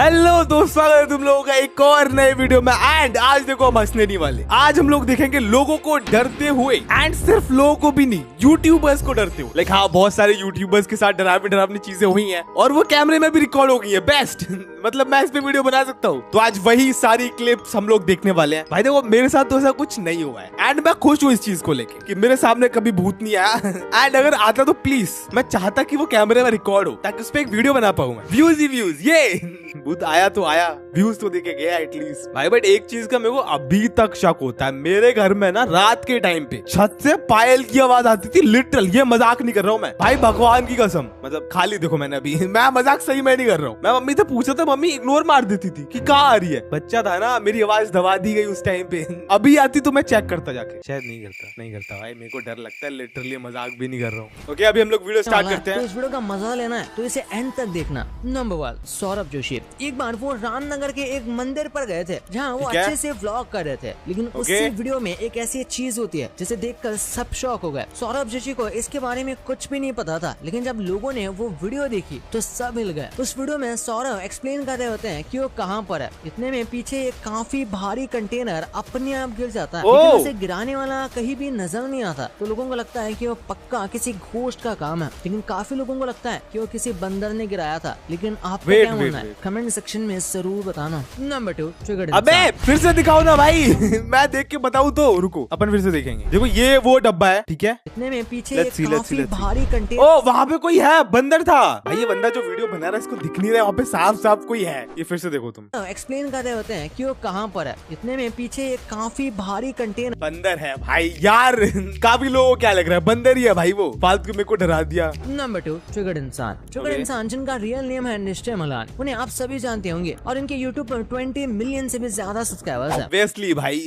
Hello दोस्तों, स्वागत है तुम लोगों का एक और नए वीडियो में। एंड आज देखो हम हंसने नहीं वाले। आज हम लोग देखेंगे लोगों को डरते हुए, एंड सिर्फ लोगों को भी नहीं, यूट्यूबर्स को डरते हुए। हाँ, बहुत सारे यूट्यूबर्स के साथ डरावनी चीजें हुई हैं और वो कैमरे में भी रिकॉर्ड हो गई है। बेस्ट मतलब मैं इस पे वीडियो बना सकता हूँ। तो आज वही सारी क्लिप्स हम लोग देखने वाले हैं। भाई देखो, मेरे साथ तो ऐसा कुछ नहीं हुआ है एंड मैं खुश हूँ इस चीज को लेके कि मेरे सामने कभी भूत नहीं आया। एंड अगर आता तो प्लीज मैं चाहता कि वो कैमरे में रिकॉर्ड हो ताकि उस पर एक वीडियो बना पाऊँ मैं। व्यूज ही व्यूज, ये भूत आया तो आया, व्यूज तो देके गया एटलीस्ट। भाई बट एक चीज का मेरे को अभी तक शक होता है। मेरे घर में ना रात के टाइम पे छत से पायल की आवाज आती थी, लिटरल, ये मजाक नहीं कर रहा हूँ मैं भाई, भगवान की कसम। मतलब खाली देखो मैंने अभी मैं मजाक सही में नहीं कर रहा हूँ। मैं मम्मी से पूछा था, मम्मी इग्नोर मार देती थी कि कहाँ आ रही है। बच्चा था ना, मेरी आवाज दबा दी गई उस टाइम पे। अभी आती तो मैं चेक करता जाके। शायद नहीं करता भाई, मेरे को डर लगता है लिटरली, मजाक भी नहीं कर रहा हूँ। ओके, अभी हम लोग वीडियो स्टार्ट करते हैं। तो इस वीडियो का मजा लेना है तो इसे एंड तक देखना। नंबर 1, सौरभ जोशी। एक बार वो रामनगर के एक मंदिर पर गए थे जहाँ वो अच्छे से व्लॉग कर रहे थे, लेकिन उसी वीडियो में एक ऐसी चीज होती है जिसे देखकर सब शॉक हो गए। सौरभ जोशी को इसके बारे में कुछ भी नहीं पता था, लेकिन जब लोगों ने वो वीडियो देखी तो सब हिल गए। उस वीडियो में सौरभ एक्सप्लेन कर रहे होते हैं कि वो कहाँ पर है। इतने में पीछे एक काफी भारी कंटेनर अपने आप गिर जाता है, लेकिन उसे गिराने वाला कहीं भी नजर नहीं आता। तो लोगों को लगता है कि वो पक्का किसी घोस्ट का काम है, लेकिन काफी लोगों को लगता है कि वो किसी बंदर ने गिराया था। लेकिन आपको क्या मानना है कमेंट सेक्शन में जरूर बताना। नंबर 2, ट्रिगर्ड इंसान। अबे फिर से दिखाओ ना भाई। मैं देख के बताऊं तो रुको, अपन फिर से देखेंगे। देखो ये वो डब्बा है, ठीक है। इतने में पीछे एक काफी भारी कंटेनर। ओ वहाँ पे कोई है, बंदर था भाई। ये बंदा जो वीडियो बना रहा है इसको दिख नहीं रहा है, वहाँ पे साफ साफ कोई है। ये फिर से देखो तुम। एक्सप्लेन कर रहे होते हैं कि वो कहाँ पर है। इतने में पीछे एक काफी भारी कंटेनर। बंदर है भाई यार। काफी लोगों को क्या लग रहा है, बंदर ही है भाई, वो फालतू मेरे को डरा दिया। नंबर 2, ट्रिगर्ड इंसान। ट्रिगर्ड इंसान जिनका रियल नेम है निश्चय मलान, उन्हें आप सभी जानते होंगे और इनके यूट्यूब पर 20 मिलियन से भी ज्यादा सब्सक्राइबर्स हैं। ऑब्वियसली भाई।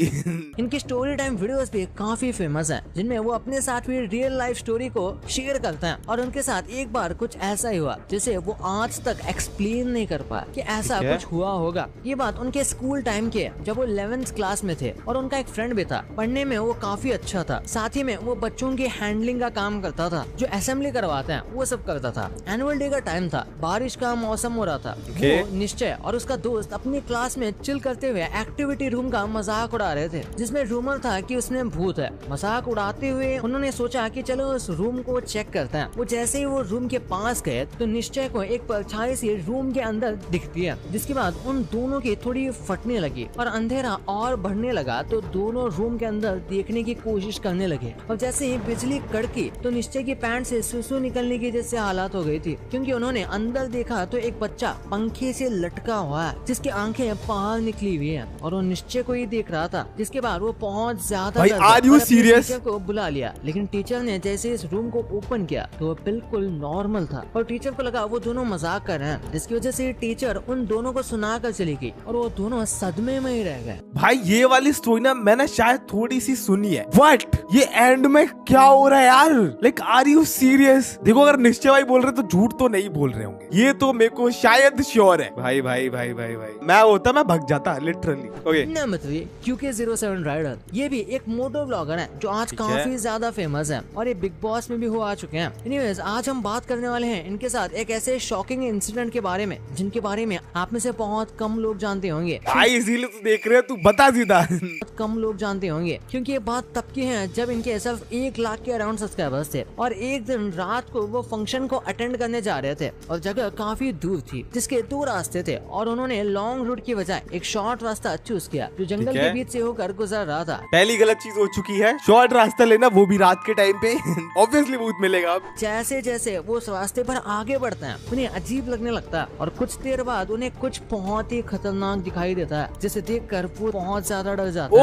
इनकी स्टोरी टाइम वीडियोस भी काफी फेमस हैं, जिनमें वो अपने साथ हुई रियल लाइफ स्टोरी को शेयर करते हैं। और उनके साथ एक बार कुछ ऐसा ही हुआ जिसे वो आज तक एक्सप्लेन नहीं कर पाया कि ऐसा कुछ हुआ होगा। ये बात उनके स्कूल टाइम के जब वो 11th क्लास में थे और उनका एक फ्रेंड भी था। पढ़ने में वो काफी अच्छा था, साथ ही में वो बच्चों की हैंडलिंग का काम करता था, जो असेंबली करवाते हैं वो सब करता था। एनुअल डे का टाइम था, बारिश का मौसम हो रहा था। वो निश्चय और उसका दोस्त अपनी क्लास में चिल करते हुए एक्टिविटी रूम का मजाक उड़ा रहे थे, जिसमें रूमर था कि उसमें भूत है। मजाक उड़ाते हुए उन्होंने सोचा कि चलो उस रूम को चेक करते हैं। वो जैसे ही वो रूम के पास गए तो निश्चय को एक परछाई से रूम के अंदर दिखती है, जिसके बाद उन दोनों की थोड़ी फटने लगी और अंधेरा और बढ़ने लगा। तो दोनों रूम के अंदर देखने की कोशिश करने लगे और जैसे ही बिजली कड़की तो निश्चय की पैंट से सुसु निकलने की जैसे हालत हो गई थी, क्योंकि उन्होंने अंदर देखा तो एक बच्चा पंखे से लटका हुआ है, जिसकी आंखें बाहर निकली हुई हैं और वो निश्चय को ही देख रहा था। जिसके बाद वो बहुत ज्यादा टीचर को बुला लिया, लेकिन टीचर ने जैसे इस रूम को ओपन किया तो वो बिल्कुल नॉर्मल था और टीचर को लगा वो दोनों मजाक कर रहे हैं, जिसकी वजह से टीचर उन दोनों को सुनाकर चली गई और वो दोनों सदमे में ही रह गए। भाई ये वाली स्टोरी ना मैंने शायद थोड़ी सी सुनी है। व्हाट, ये एंड में क्या हो रहा है यार? Like are you serious? देखो अगर निश्चय भाई बोल रहे तो झूठ तो नहीं बोल रहे होंगे, ये तो मेरे को शायद श्योर है। भाई भाई भाई भाई भाई मैं होता मैं भग जाता literally. Okay, number 3, QK07 rider. ये भी एक मोटो ब्लॉगर है जो आज काफी ज्यादा फेमस है और ये बिग बॉस में भी हो आ चुके हैं। एनीवेज, आज हम बात करने वाले हैं इनके साथ एक ऐसे शॉकिंग इंसिडेंट के बारे में जिनके बारे में आप में से बहुत कम लोग जानते होंगे। भाई इसीलिए तो देख रहे हैं, तू बता सीधा। बहुत कम लोग जानते होंगे क्योंकि ये बात तब की है जब इनके सिर्फ 1 लाख के अराउंड सब्सक्राइबर्स थे और एक दिन रात को वो फंक्शन को अटेंड करने जा रहे थे और जगह काफी दूर थी, जिसके 2 रास्ते थे और उन्होंने लॉन्ग रूट की बजाय एक शॉर्ट रास्ता चूज किया जो जंगल के बीच से होकर गुजर रहा था। पहली गलत चीज हो चुकी है, शॉर्ट रास्ता लेना, वो भी रात के टाइम पे। ऑब्वियसली भूत मिलेगा। अब जैसे जैसे वो उस रास्ते पर आगे बढ़ते हैं उन्हें अजीब लगने लगता है और कुछ देर बाद उन्हें कुछ बहुत ही खतरनाक दिखाई देता है, जिसे देखकर वो बहुत ज्यादा डर जाता है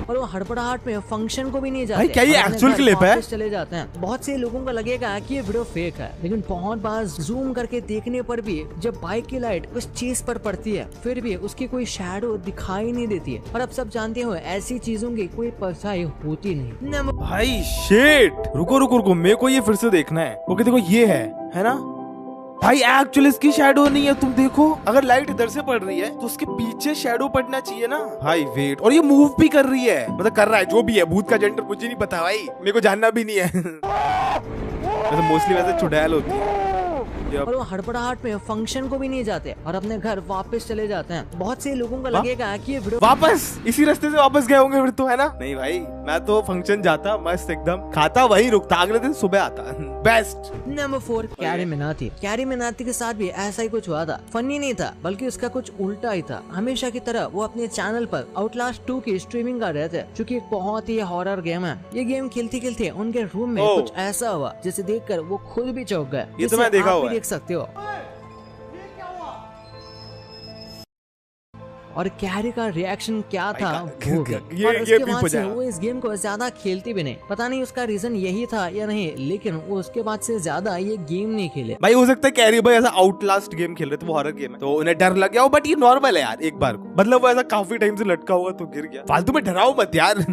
और वो हड़बड़ाहट में फंक्शन को भी नहीं जाते। भाई क्या ये एक्चुअल क्लिप है? चले जाते हैं। बहुत से लोगों को लगेगा कि ये वीडियो फेक है, लेकिन बहुत बार जूम करके देखने पर भी जब बाइक की लाइट उस चीज पर पड़ती है फिर भी उसकी कोई शैडो दिखाई नहीं देती है। और अब सब जानते हो ऐसी चीजों की कोई परछाई होती नहीं। भाई शिट, रुको मेरे को ये फिर से देखना है। ओके देखो ये है ना भाई, एक्चुअली इसकी शैडो नहीं है। तुम देखो, अगर लाइट इधर से पड़ रही है तो उसके पीछे शैडो पड़ना चाहिए ना भाई। वेट, और ये मूव भी कर रही है, मतलब कर रहा है, जो भी है। भूत का जेंडर मुझे नहीं पता भाई, मेरे को जानना भी नहीं है। वैसे मोस्टली वैसे चुड़ैल होती है। Yep. और वो हड़बड़ाहट में फंक्शन को भी नहीं जाते और अपने घर वापस चले जाते हैं। बहुत से लोगों को लगेगा कि ये वीडियो वापस इसी रास्ते से वापस गए होंगे फिर तो, है ना? नहीं भाई, मैं तो फंक्शन जाता मस्त एकदम, खाता वहीं रुकता, अगले दिन सुबह आता। Best. Number 4, carry Minati. Carry Minati के साथ भी ऐसा ही कुछ हुआ था। फनी नहीं था बल्कि उसका कुछ उल्टा ही था। हमेशा की तरह वो अपने चैनल पर आउटलास्ट 2 की स्ट्रीमिंग कर रहे थे, जो कि एक बहुत ही हॉरर गेम है। ये गेम खेलते खेलते उनके रूम में कुछ ऐसा हुआ जिसे देखकर वो खुद भी चौंक गए। ये तो मैं देखा हुआ है। देख सकते हो। और कैरी का रिएक्शन क्या था वो भी। और उसके बाद से वो इस गेम को ज्यादा खेलती भी नहीं। पता नहीं उसका रीजन यही था या नहीं, लेकिन वो उसके बाद से ज्यादा ये गेम नहीं खेले। भाई हो सकता है कैरी भाई ऐसा आउटलास्ट गेम खेल रहे थे, वो हॉरर गेम है तो उन्हें डर लग गया हो, बट ये नॉर्मल है यार एक बार को। मतलब वो ऐसा काफी टाइम से लटका हुआ तो गिर गया, फालतू में डराओ मत यार।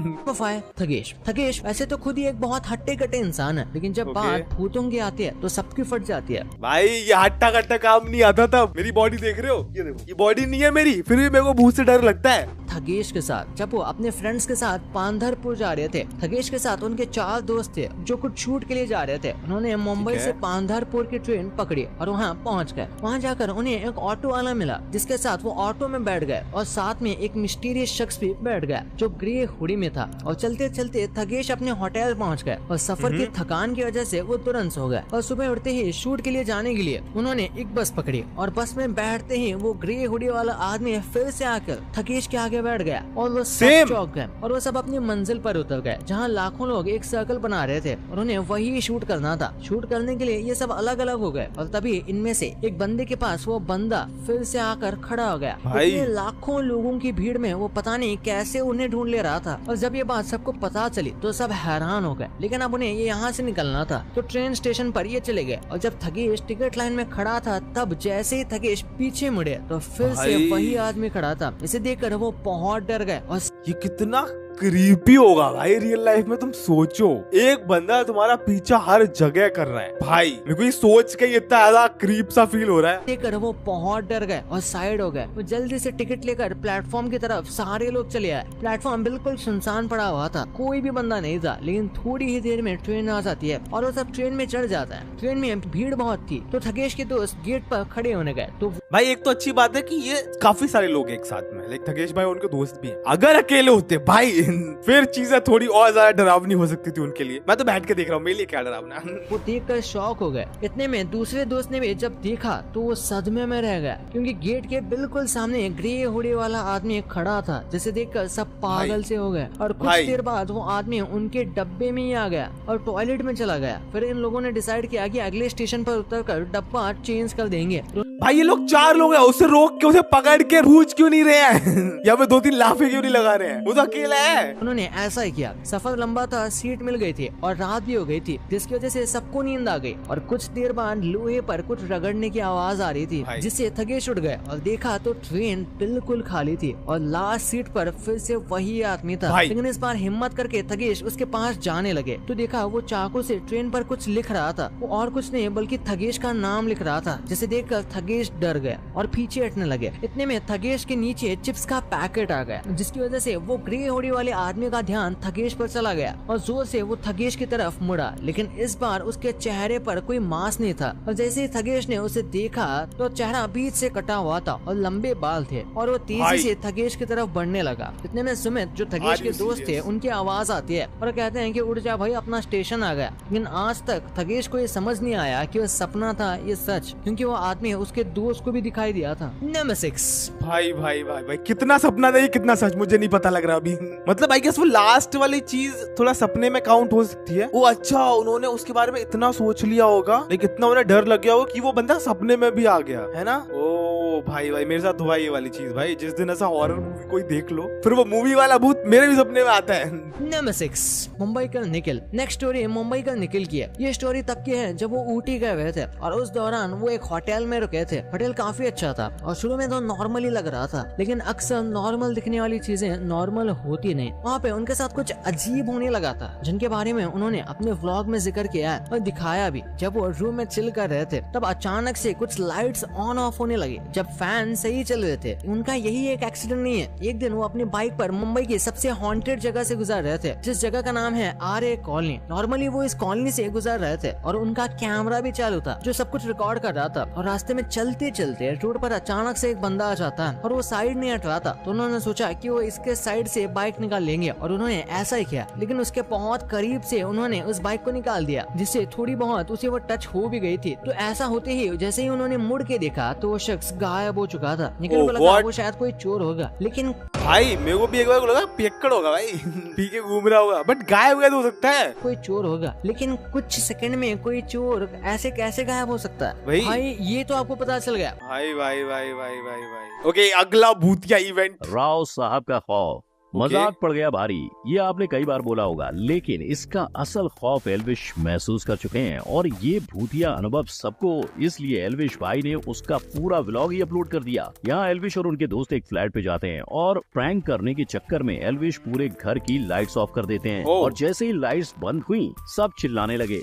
थगेश। थगेश वैसे तो खुद ही एक बहुत हट्टे कट्टे इंसान है, लेकिन जब बात भूतों की आती है तो सबकी फट जाती है। भाई ये हट्टा कट्टा काम नहीं आता तब। मेरी बॉडी देख रहे हो, ये देखो, ये बॉडी नहीं है मेरी, फिर भी मेरे को भूत से डर लगता है। थगेश के साथ जब वो अपने फ्रेंड्स के साथ पांधरपुर जा रहे थे, थगेश के साथ उनके 4 दोस्त थे जो कुछ शूट के लिए जा रहे थे। उन्होंने मुंबई से पांधरपुर की ट्रेन पकड़ी और वहाँ पहुँच गए। वहाँ जाकर उन्हें एक ऑटो वाला मिला जिसके साथ वो ऑटो में बैठ गए और साथ में एक मिस्टीरियस शख्स भी बैठ गया जो ग्रे हुडी में था। और चलते चलते थगेश अपने होटल पहुँच गए और सफर की थकान की वजह से वो तुरंत सो गए। और सुबह उठते ही शूट के लिए जाने के लिए उन्होंने एक बस पकड़ी और बस में बैठते ही वो ग्रे हुडी वाला आदमी फिर से आकर थगेश के आगे बैठ गया और वो सब चौंक गए और वो सब अपनी मंजिल पर उतर गए जहाँ लाखों लोग एक सर्कल बना रहे थे और उन्हें वही शूट करना था। शूट करने के लिए ये सब अलग अलग हो गए और तभी इनमें से एक बंदे के पास वो बंदा फिर से आकर खड़ा हो गया। इतने लाखों लोगों की भीड़ में वो पता नहीं कैसे उन्हें ढूंढ ले रहा था। और जब ये बात सबको पता चली तो सब हैरान हो गए, लेकिन अब उन्हें ये यहाँ से निकलना था तो ट्रेन स्टेशन पर ये चले गए। और जब थगेश टिकट लाइन में खड़ा था तब जैसे ही थगेश पीछे मुड़े तो फिर से वही आदमी खड़ा था। इसे देखकर वो बहुत डर गए। और ये कितना क्रीपी होगा भाई रियल लाइफ में। तुम सोचो एक बंदा तुम्हारा पीछा हर जगह कर रहा है। भाई मेरे को ये सोच के इतना ज्यादा क्रीप सा फील हो रहा है। देखकर वो बहुत डर गए और साइड हो गए। वो जल्दी से टिकट लेकर प्लेटफॉर्म की तरफ सारे लोग चले आए। प्लेटफॉर्म बिल्कुल सुनसान पड़ा हुआ था, कोई भी बंदा नहीं था। लेकिन थोड़ी ही देर में ट्रेन आ जाती है और वो सब ट्रेन में चढ़ जाता है। ट्रेन में भीड़ बहुत थी तो थगेश के दोस्त गेट पर खड़े होने गए। तो भाई एक तो अच्छी बात है कि ये काफी सारे लोग एक साथ में, लाइक थगेश भाई उनके दोस्त भी हैं। अगर अकेले होते भाई फिर चीजें थोड़ी और ज्यादा डरावनी हो सकती थी उनके लिए। मैं तो बैठ के देख रहा हूँ, मेरे लिए क्या डरावना। वो देखकर शॉक हो गए। इतने में दूसरे दोस्त ने भी जब देखा तो वो सदमे में रह गया, क्योंकि गेट के बिल्कुल सामने ग्रे हुडी वाला आदमी खड़ा था जिसे देखकर सब पागल से हो गए। और कुछ देर बाद वो आदमी उनके डब्बे में ही आ गया और टॉयलेट में चला गया। फिर इन लोगों ने डिसाइड किया कि अगले स्टेशन पर उतरकर डब्बा चेंज कर देंगे। भाई ये लोग 4 लोग हैं, उसे रोक के उसे पकड़ के पूछ क्यों नहीं रहे हैं? या फिर 2-3 लाफे क्यों नहीं लगा रहे हैं? वो तो अकेला है। उन्होंने ऐसा ही किया। सफर लंबा था, सीट मिल गई थी और रात भी हो गई थी, जिसकी वजह से सबको नींद आ गई। और कुछ देर बाद लोहे पर कुछ रगड़ने की आवाज आ रही थी जिससे थगेश उठ गए और देखा तो ट्रेन बिल्कुल खाली थी और लास्ट सीट पर फिर से वही आदमी था। लेकिन इस बार हिम्मत करके थगेश उसके पास जाने लगे तो देखा वो चाकू से ट्रेन पर कुछ लिख रहा था। वो और कुछ नहीं बल्कि थगेश का नाम लिख रहा था, जिसे देखकर थगेश डर गया और पीछे हटने लगे। इतने में थगेश के नीचे चिप्स का पैकेट आ गया, जिसकी वजह से वो ग्रे हुडी वाले आदमी का ध्यान थगेश पर चला गया और जोर से वो थगेश की तरफ मुड़ा। लेकिन इस बार उसके चेहरे पर कोई मांस नहीं था और जैसे ही थगेश ने उसे देखा तो चेहरा बीच से कटा हुआ था और लंबे बाल थे और वो तेजी से थगेश की तरफ बढ़ने लगा। इतने में सुमित जो थगेश के दोस्त थे उनकी आवाज आती है और कहते हैं कि उठ जा भाई, अपना स्टेशन आ गया। लेकिन आज तक थगेश को ये समझ नहीं आया कि वो सपना था ये सच, क्योंकि वो आदमी उसके दोस्त को भी दिखाई दिया था। नंबर 6। भाई भाई भाई भाई कितना सपना था ये, कितना सच, मुझे नहीं पता लग रहा अभी। मतलब आई गेस वो लास्ट वाली चीज थोड़ा सपने में काउंट हो सकती है। वो अच्छा उन्होंने उसके बारे में इतना सोच लिया होगा, लेकिन इतना उन्हें डर लग गया होगा कि वो बंदा सपने में भी आ गया है ना। ओ भाई भाई मेरे साथ हुआ ये वाली चीज भाई। जिस दिन ऐसा हॉरर मूवी कोई देख लो फिर वो मूवी वाला भूत मेरे भी सपने में आता है। नंबर 6, मुंबई का निखिल। नेक्स्ट स्टोरी मुंबई का निखिल की है। ये स्टोरी तब की है जब वो ऊटी गए हुए थे और उस दौरान वो एक होटल में रुके थे। होटल काफी अच्छा था और शुरू में तो नॉर्मली लग रहा था, लेकिन अक्सर नॉर्मल दिखने वाली चीजें नॉर्मल होती नहीं। वहाँ पे उनके साथ कुछ अजीब होने लगा था, जिनके बारे में उन्होंने अपने व्लॉग में जिक्र किया है और दिखाया भी। जब वो रूम में चिल कर रहे थे तब अचानक से कुछ लाइट्स ऑन ऑफ होने लगी। जब फैन सही चल रहे थे। उनका यही एक एक्सीडेंट नहीं है। एक दिन वो अपनी बाइक पर मुंबई की सबसे हॉन्टेड जगह से गुजर रहे थे, जिस जगह का नाम है RA कॉलोनी। नॉर्मली वो इस कॉलोनी से गुजर रहे थे और उनका कैमरा भी चालू था जो सब कुछ रिकॉर्ड कर रहा था। और रास्ते में चलते चलते रोड पर अचानक से एक बंदा आ जाता है और वो साइड नहीं हट रहा था। तो उन्होंने सोचा कि वो इसके साइड से बाइक निकाल लेंगे और उन्होंने ऐसा ही किया। लेकिन उसके बहुत करीब से उन्होंने उस बाइक को निकाल दिया, जिससे थोड़ी बहुत उसे वो टच हो भी गई थी। तो ऐसा होते ही जैसे ही उन्होंने मुड़ के देखा तो वो शख्स गायब हो चुका था। लेकिन उनको लगा वो शायद कोई चोर होगा। लेकिन भाई मेरे को भी एक बार लगा पियक्कड़ होगा भाई, पी के घूम रहा होगा, बट गायब गया तो हो सकता है कोई चोर होगा। लेकिन कुछ सेकंड में कोई चोर ऐसे कैसे गायब हो सकता है भाई ये तो आपको पता चल गया। भाई भाई भाई भाई भाई भाई ओके, अगला भूतिया इवेंट। राव साहब का खौफ मजाक पड़ गया भारी, ये आपने कई बार बोला होगा, लेकिन इसका असल खौफ एल्विश महसूस कर चुके हैं। और ये भूतिया अनुभव सबको इसलिए एल्विश भाई ने उसका पूरा व्लॉग ही अपलोड कर दिया। यहाँ एल्विश और उनके दोस्त एक फ्लैट पे जाते हैं और प्रैंक करने के चक्कर में एल्विश पूरे घर की लाइट्स ऑफ कर देते हैं। और जैसे ही लाइट्स बंद हुई सब चिल्लाने लगे।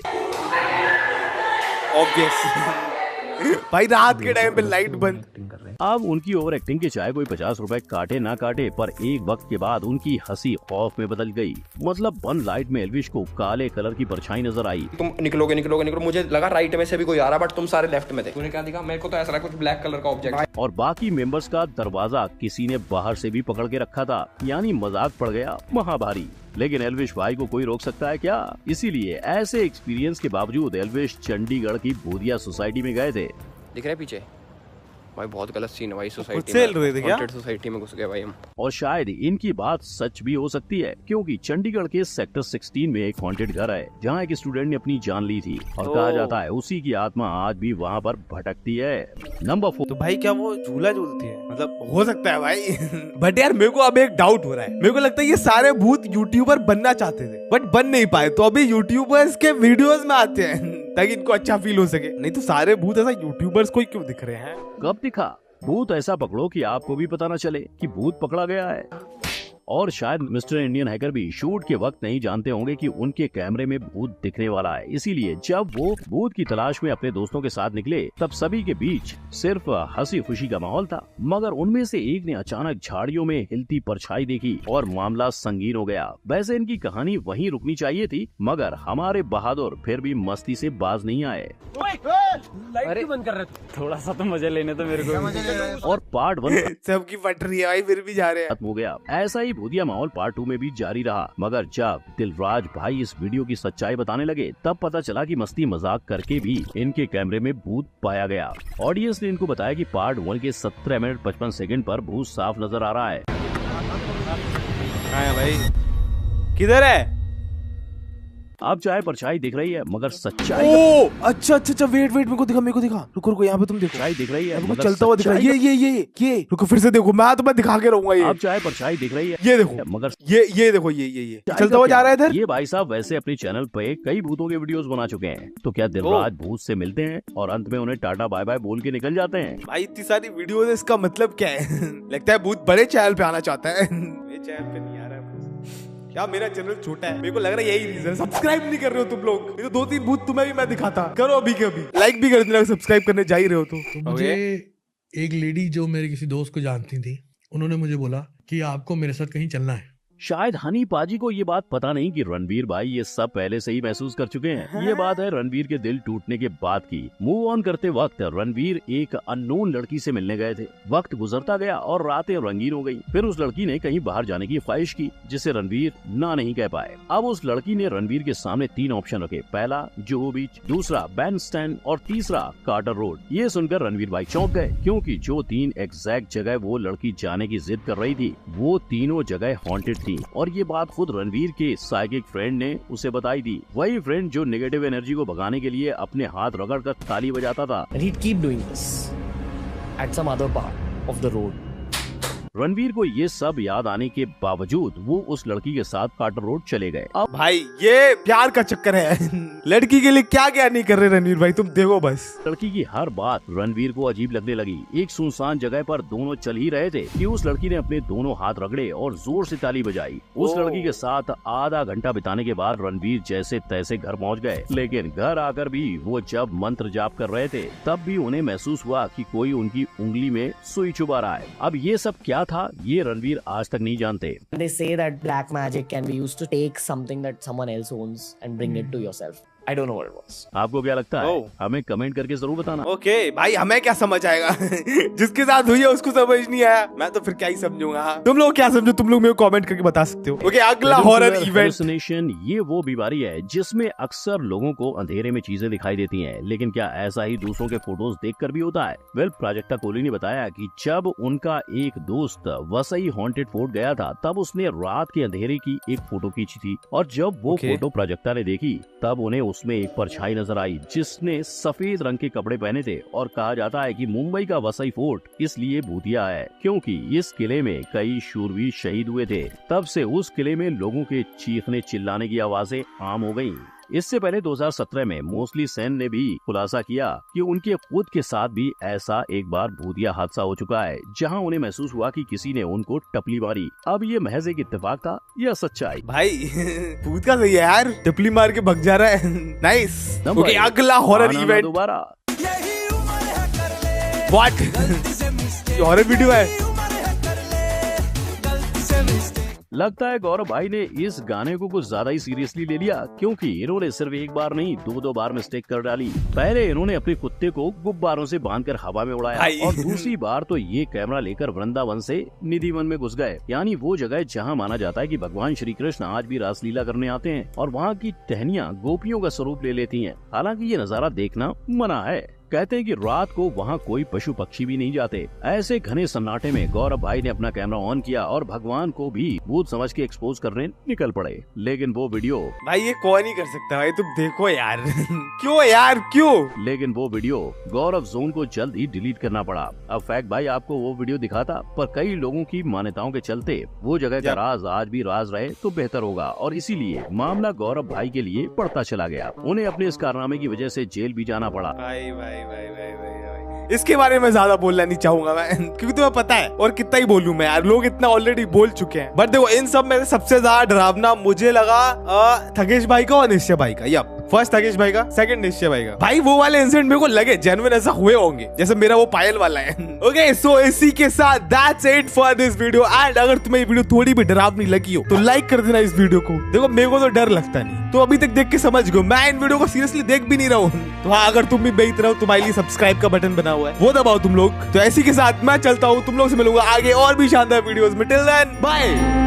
भाई रात के टाइम पे लाइट बंद। अब उनकी ओवर एक्टिंग के चाहे कोई 50 रुपए काटे ना काटे, पर एक वक्त के बाद उनकी हंसी खौफ में बदल गई। मतलब बंद लाइट में एल्विश को काले कलर की परछाई नजर आई। तुम निकलोगे निकलोगे निकलो, मुझे लगा राइट में से भी कोई आ रहा, बट तुम सारे लेफ्ट में थे। तूने क्या दिखा? मेरे को तो ऐसा लगा कुछ ब्लैक कलर का ऑब्जेक्ट। और बाकी मेंबर्स का दरवाजा किसी ने बाहर से भी पकड़ के रखा था, यानी मजाक पड़ गया महाभारी। लेकिन एल्विश भाई को कोई रोक सकता है क्या? इसीलिए ऐसे एक्सपीरियंस के बावजूद एल्विश चंडीगढ़ की भूतिया सोसाइटी में गए थे। दिख रहा है पीछे भाई, बहुत गलत सीन है भाई। सोसाइटी में घुस गए भाई हम। और शायद इनकी बात सच भी हो सकती है, क्योंकि चंडीगढ़ के सेक्टर 16 में एक हॉन्टेड घर है जहां एक स्टूडेंट ने अपनी जान ली थी। और कहा जाता है उसी की आत्मा आज भी वहां पर भटकती है। नंबर 4। तो भाई क्या वो झूला झूलती है? मतलब हो सकता है भाई बट यार मेरे को अब एक डाउट हो रहा है। मेरे को लगता है ये सारे भूत यूट्यूबर बनना चाहते थे बट बन नहीं पाए, तो अभी यूट्यूबर्स के वीडियोस में आते हैं ताकि इनको अच्छा फील हो सके। नहीं तो सारे भूत ऐसा यूट्यूबर्स को ही क्यों दिख रहे हैं? कब दिखा? भूत ऐसा पकड़ो कि आपको भी पता न चले कि भूत पकड़ा गया है। और शायद मिस्टर इंडियन हैकर भी शूट के वक्त नहीं जानते होंगे कि उनके कैमरे में भूत दिखने वाला है। इसीलिए जब वो भूत की तलाश में अपने दोस्तों के साथ निकले तब सभी के बीच सिर्फ हंसी खुशी का माहौल था। मगर उनमें से एक ने अचानक झाड़ियों में हिलती परछाई देखी और मामला संगीन हो गया। वैसे इनकी कहानी वहीं रुकनी चाहिए थी, मगर हमारे बहादुर फिर भी मस्ती से बाज नहीं आए। लाइट बंद कर रहे थे, थोड़ा सा तो मजे लेने तो मेरे को। और पार्ट 1 सबकी फट रही है भाई, फिर भी जा रहे हैं। खत्म हो गया। ऐसा ही भूतिया माहौल पार्ट 2 में भी जारी रहा, मगर जब दिलराज भाई इस वीडियो की सच्चाई बताने लगे तब पता चला कि मस्ती मजाक करके भी इनके कैमरे में भूत पाया गया। ऑडियंस ने इनको बताया कि पार्ट 1 के 17 मिनट 55 सेकंड पर भूत साफ नजर आ रहा है। भाई किधर है? अब चाहे परछाई दिख रही है मगर सच्चाई अच्छा अच्छा अच्छा, वेट मेरे को दिखा रुको रुको, यहाँ पे तुम देखो, परछाई दिख रही है मगर चलता हुआ दिख रहा है। ये रुको फिर से देखो, मैं तुम्हें दिखा के रहूंगा। ये अब चाहे परछाई दिख रही है, ये देखो, मगर ये देखो ये चलता हुआ जा रहा है इधर। ये भाई साहब वैसे अपने चैनल पे कई भूतों के वीडियोस बना चुके हैं, तो क्या दिलराज भूत से मिलते हैं और अंत में उन्हें टाटा बाय बाय बोल के निकल जाते हैं? भाई इतनी सारी वीडियो है, इसका मतलब क्या है? लगता है भूत बड़े चैनल पे आना चाहता है। मेरे चैनल पे नहीं आ रहा है क्या? मेरा चैनल छोटा है, मेरे को लग रहा है यही रीजन। सब्सक्राइब नहीं कर रहे हो तुम लोग, तो 2-3 भूत तुम्हें भी मैं दिखाता। करो अभी के अभी, लाइक भी कर देना सब्सक्राइब करने जा ही रहे हो तो मुझे एक लेडी जो मेरे किसी दोस्त को जानती थी, उन्होंने मुझे बोला कि आपको मेरे साथ कहीं चलना है। शायद हनी पाजी को ये बात पता नहीं कि रणवीर भाई ये सब पहले से ही महसूस कर चुके हैं। ये बात है रणवीर के दिल टूटने के बाद की। मूव ऑन करते वक्त रणवीर एक अननोन लड़की से मिलने गए थे। वक्त गुजरता गया और रातें रंगीन हो गई। फिर उस लड़की ने कहीं बाहर जाने की ख्वाहिश की, जिसे रणवीर ना नहीं कह पाए। अब उस लड़की ने रणवीर के सामने 3 ऑप्शन रखे, पहला जुहू बीच, दूसरा बैंड स्टैंड और तीसरा कार्टर रोड। ये सुनकर रणवीर भाई चौंक गए, क्योंकि जो 3 एग्जैक्ट जगह वो लड़की जाने की जिद कर रही थी वो तीनों जगह हॉन्टेड थी। और ये बात खुद रणवीर के साइकिक फ्रेंड ने उसे बताई थी, वही फ्रेंड जो नेगेटिव एनर्जी को भगाने के लिए अपने हाथ रगड़ कर ताली बजाता था। And he'd keep doing this at some other part of the road. Ranveer को ये सब याद आने के बावजूद वो उस लड़की के साथ कार्टर रोड चले गए। अब भाई ये प्यार का चक्कर है। लड़की के लिए क्या क्या नहीं कर रहे रणवीर भाई, तुम देखो बस। लड़की की हर बात रणवीर को अजीब लगने लगी। एक सुनसान जगह पर दोनों चल ही रहे थे कि उस लड़की ने अपने दोनों हाथ रगड़े और जोर से ताली बजाई। उस लड़की के साथ आधा घंटा बिताने के बाद रणवीर जैसे तैसे घर पहुंच गए, लेकिन घर आकर भी वो जब मंत्र जाप कर रहे थे तब भी उन्हें महसूस हुआ कि कोई उनकी उंगली में सुई चुभा रहा है। अब ये सब क्या था, ये रणवीर आज तक नहीं जानते। They say that black magic can be used to take something that someone else owns and bring it to yourself. I don't know what it was. आपको क्या लगता है? हमें कमेंट करके जरूर बताना। ओके भाई, हमें क्या समझ आएगा? जिसके साथ हुई है उसको समझ नहीं आया, मैं तो फिर क्या ही समझूंगा। तुम लोग क्या समझो, तुम लोग मेरे को कमेंट करके बता सकते हो। ओके, अगला हॉरर इवेंट। हेलुसिनेशन ये वो बीमारी है जिसमें अक्सर लोगों को अंधेरे में चीजें दिखाई देती हैं, लेकिन क्या ऐसा ही दूसरों के फोटोज देखकर भी होता है? वेल, प्राजक्ता कोहली ने बताया कि जब उनका एक दोस्त वसई हॉन्टेड फोर्ट गया था तब उसने रात के अंधेरे की एक फोटो खींची थी, और जब वो फोटो प्राजक्ता ने देखी तब उन्हें उसमें एक परछाई नजर आई जिसने सफेद रंग के कपड़े पहने थे। और कहा जाता है कि मुंबई का वसई फोर्ट इसलिए भूतिया है क्योंकि इस किले में कई शूरवीर शहीद हुए थे। तब से उस किले में लोगों के चीखने चिल्लाने की आवाजें आम हो गयी। इससे पहले 2017 में मोस्टली सेन ने भी खुलासा किया कि उनके खुद के साथ भी ऐसा एक बार भूतिया हादसा हो चुका है जहां उन्हें महसूस हुआ कि किसी ने उनको टपली मारी। अब ये महज एक इत्तेफाक था या सच्चाई? भाई भूत का सही है यार, टपली मार के भग जा रहा है। नाइस। ओके, अगला हॉरर इवेंट। दोबारा व्हाट? हॉरर वीडियो है। लगता है गौरव भाई ने इस गाने को कुछ ज्यादा ही सीरियसली ले लिया, क्योंकि इन्होंने सिर्फ एक बार नहीं 2-2 बार मिस्टेक कर डाली। पहले इन्होंने अपने कुत्ते को गुब्बारों से बांधकर हवा में उड़ाया और दूसरी बार तो ये कैमरा लेकर वृंदावन से निधिवन में घुस गए, यानी वो जगह जहां माना जाता है कि भगवान श्री कृष्ण आज भी रासलीला करने आते हैं, और वहाँ की टहनियाँ गोपियों का स्वरूप ले लेती हैं। हालांकि ये नजारा देखना मना है। कहते हैं कि रात को वहाँ कोई पशु पक्षी भी नहीं जाते। ऐसे घने सन्नाटे में गौरव भाई ने अपना कैमरा ऑन किया और भगवान को भी भूत समझ के एक्सपोज करने निकल पड़े। लेकिन वो वीडियो, भाई ये कौन ही कर सकता है भाई, तुम देखो यार। क्यों यार, क्यों? लेकिन वो वीडियो गौरव जोन को जल्द ही डिलीट करना पड़ा। अब फैक्ट भाई आपको वो वीडियो दिखाता, पर कई लोगों की मान्यताओं के चलते वो जगह का राज आज भी राज रहे तो बेहतर होगा, और इसीलिए मामला गौरव भाई के लिए बढ़ता चला गया। उन्हें अपने इस कारनामे की वजह से जेल भी जाना पड़ा। भाई इसके बारे में ज्यादा बोलना नहीं चाहूंगा मैं, क्योंकि तुम्हें पता है, और कितना ही बोलूं मैं यार, लोग इतना ऑलरेडी बोल चुके हैं। बट देखो, इन सब में सबसे ज्यादा डरावना मुझे लगा थकेश भाई का और निश्चय भाई का। यप, फर्स्ट थकेश भाई का, सेकंड निश्चय भाई का। भाई वो वाले इंसिडेंट मेरे को लगे जेन्युइन ऐसा हुए होंगे, जैसे मेरा वो पायल वाला है। ओके, सो इसी के साथ that's it for this video. And अगर तुम्हें ये वीडियो थोड़ी भी डरावनी लगी हो तो लाइक कर देना इस वीडियो को। देखो मेरे को तो डर लगता नहीं, तो अभी तक देख के समझ गए मैं इन वीडियो को सीरियसली देख भी नहीं रहा हूँ। तो हाँ, अगर तुम भी बेहतर हो, तुम्हारे लिए सब्सक्राइब का बटन बना हुआ है, वो दबाओ तुम लोग। तो ऐसी के साथ मैं चलता हूँ, तुम लोग से मिलूंगा आगे और भी शानदार वीडियोस में। Till then bye.